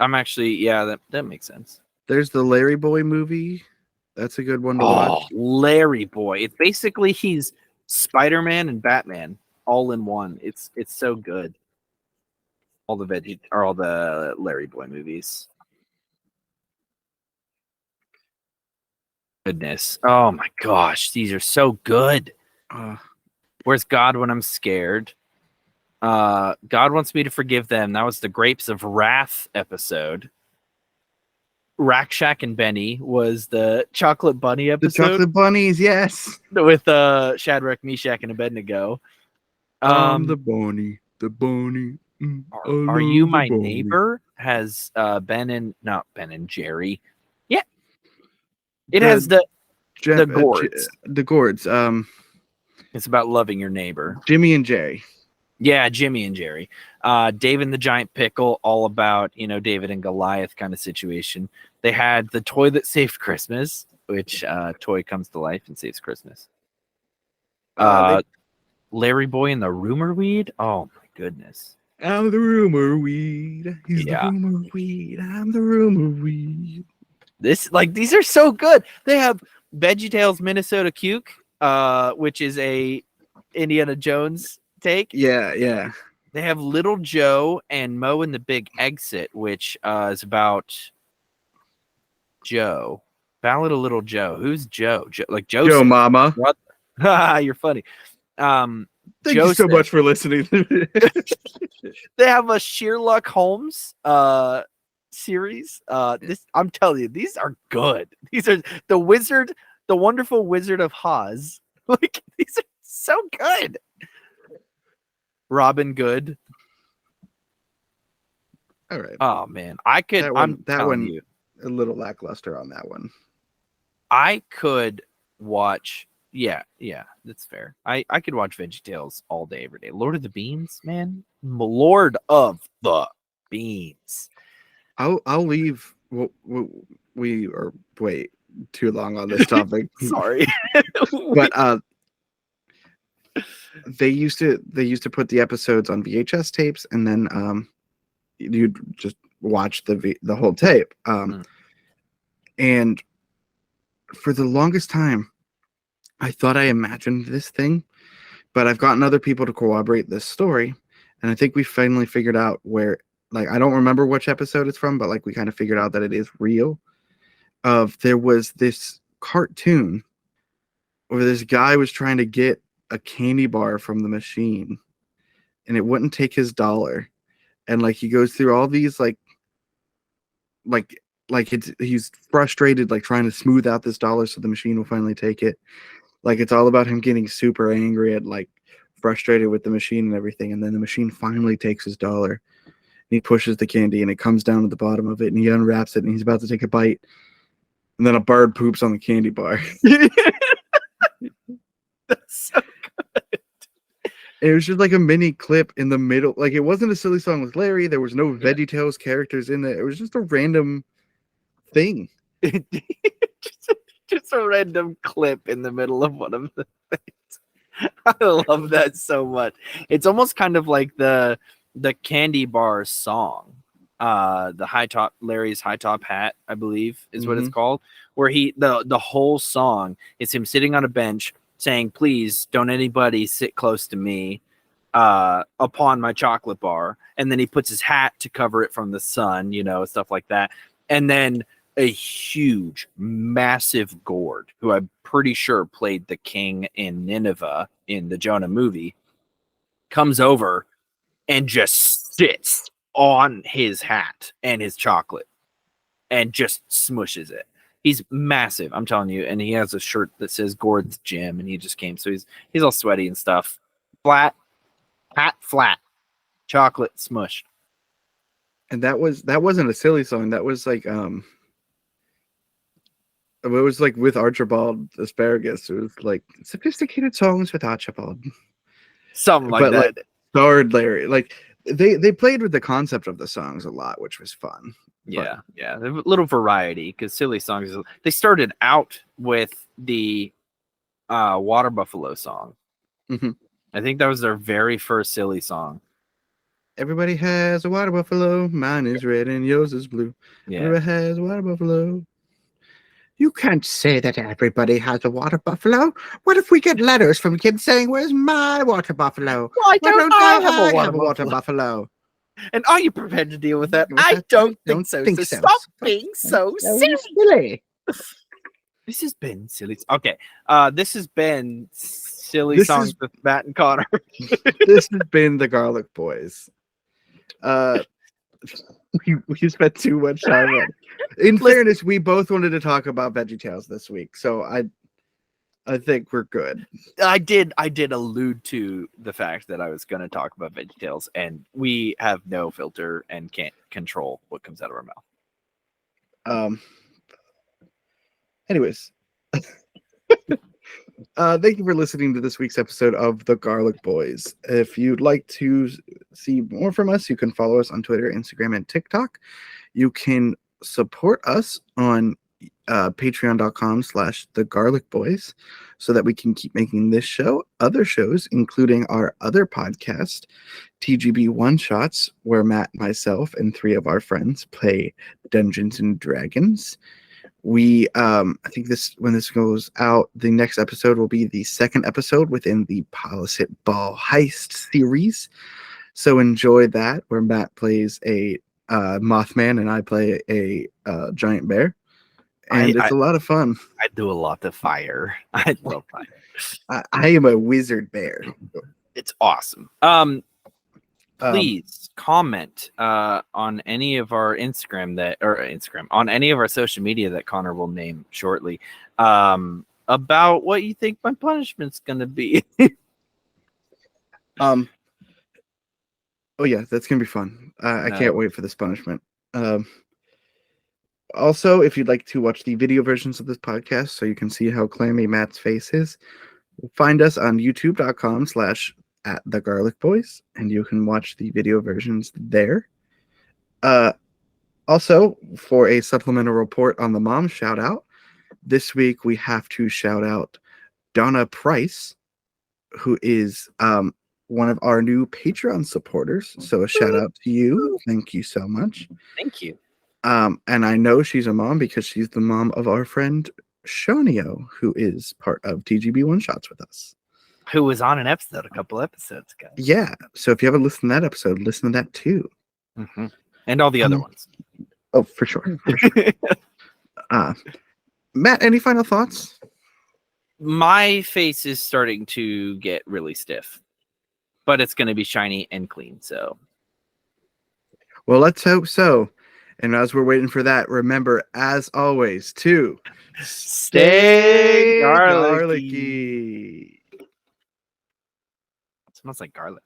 I'm actually, yeah, that makes sense. There's the Larry Boy movie. That's a good one to watch. Larry Boy. It's basically he's Spider-Man and Batman all in one. It's so good. All the Larry Boy movies. Goodness. Oh my gosh, these are so good. Where's God when I'm scared? God wants me to forgive them. That was the Grapes of Wrath episode. Rack Shack and Benny was the Chocolate Bunny episode. The Chocolate Bunnies, yes. With Shadrach, Meshach, and Abednego. The bunny. Are You My Neighbor has not Ben and Jerry. Yeah. It has the Gourds. The Gourds. It's about loving your neighbor. Jimmy and Jerry. Yeah, Jimmy and Jerry. David and the Giant Pickle, all about, David and Goliath kind of situation. They had The Toy That Saved Christmas, which toy comes to life and saves Christmas. Larry Boy and the Rumor Weed. Oh my goodness. I'm the rumor weed. He's the rumor weed. I'm the rumor weed. These are so good. They have VeggieTales Minnesota Cuke, which is a Indiana Jones take. Yeah. They have Little Joe and Mo and the Big Exit, which is about Joe. Ballad of Little Joe. Who's Joe? Joe Mama. What? You're funny. Thank you so much for listening. They have a Sherlock Holmes series. I'm telling you, these are good. These are the Wonderful Wizard of Haux. These are so good. Robin Good. All right. Oh man, I'm telling you, a little lackluster on that one. I could watch. Yeah, that's fair. I could watch VeggieTales all day, every day. Lord of the Beans, man. Lord of the Beans. I'll leave. We are way too long on this topic. Sorry, but they used to put the episodes on VHS tapes, and then you'd just watch the whole tape. And for the longest time, I thought I imagined this thing, but I've gotten other people to corroborate this story, and I think we finally figured out where. I don't remember which episode it's from, but we kind of figured out that it is real. There was this cartoon where this guy was trying to get a candy bar from the machine, and it wouldn't take his dollar, and he goes through all these he's frustrated, trying to smooth out this dollar so the machine will finally take it. It's all about him getting super angry and frustrated with the machine and everything, and then the machine finally takes his dollar. He pushes the candy and it comes down to the bottom of it, and he unwraps it and he's about to take a bite, and then a bird poops on the candy bar. That's so good. It was just a mini clip in the middle. It wasn't a silly song with Larry. There was no VeggieTales characters in it. It was just a random thing. just a random clip in the middle of one of the things. I love that so much. It's almost kind of like the candy bar song, the Larry's high top hat, I believe is what it's called, where the whole song is him sitting on a bench saying, "Please don't anybody sit close to me upon my chocolate bar," and then he puts his hat to cover it from the sun, stuff like that. And then a huge, massive gourd, who I'm pretty sure played the king in Nineveh in the Jonah movie, comes over and just sits on his hat and his chocolate and just smushes it. He's massive, I'm telling you, and he has a shirt that says Gord's Gym, and he just came, so he's all sweaty and stuff. Flat, hat flat, chocolate smush. And that wasn't a silly song. That was it was with Archibald Asparagus. It was sophisticated songs with Archibald. Something like that. Starred Larry. They played with the concept of the songs a lot, which was fun. Yeah, yeah, a little variety because silly songs. They started out with the Water Buffalo song. Mm-hmm. I think that was their very first silly song. Everybody has a water buffalo. Mine is red and yours is blue. Yeah, Everybody has a water buffalo. You can't say that everybody has a water buffalo. What if we get letters from kids saying, "Where's my water buffalo? why Why don't I have a water buffalo? buffalo?" And are you prepared to deal with that? With I that, don't I think so. think So so. stop being so silly. silly. This has been silly. Okay, this has been silly This songs is- with Matt and Connor. This has been the Garlic Boys. We spent too much time on. In fairness, we both wanted to talk about VeggieTales this week, so I think we're good. I did allude to the fact that I was going to talk about VeggieTales, and we have no filter and can't control what comes out of our mouth. Anyways, thank you for listening to this week's episode of The Garlic Boys. If you'd like to see more from us, you can follow us on Twitter, Instagram, and TikTok. You can support us on patreon.com/The Garlic Boys so that we can keep making this show, other shows, including our other podcast, TGB One Shots, where Matt, myself, and 3 of our friends play Dungeons and Dragons. We I think when this goes out, the next episode will be the second episode within the Policy Ball Heist series. So enjoy that, where Matt plays a Mothman and I play a giant bear. And it's a lot of fun. I do a lot of fire. I love fire. I am a wizard bear. It's awesome. Please comment on any of our on any of our social media that Connor will name shortly about what you think my punishment's gonna be. Oh yeah, that's gonna be fun. I can't wait for this punishment. Also, if you'd like to watch the video versions of this podcast so you can see how clammy Matt's face is, find us on youtube.com/@thegarlicboys, and you can watch the video versions there. Also, for a supplemental report on the mom shout out, this week we have to shout out Donna Price, who is one of our new Patreon supporters. So a shout out to you. Thank you so much. Thank you. And I know she's a mom because she's the mom of our friend Shonio, who is part of TGB One Shots with us. Who was on an episode a couple episodes ago. Yeah. So if you haven't listened to that episode, listen to that too. Mm-hmm. And all the other ones. Oh, for sure. For sure. Matt, any final thoughts? My face is starting to get really stiff, but it's going to be shiny and clean. So, well, let's hope so. And as we're waiting for that, remember, as always, to stay garlicky. It smells like garlic.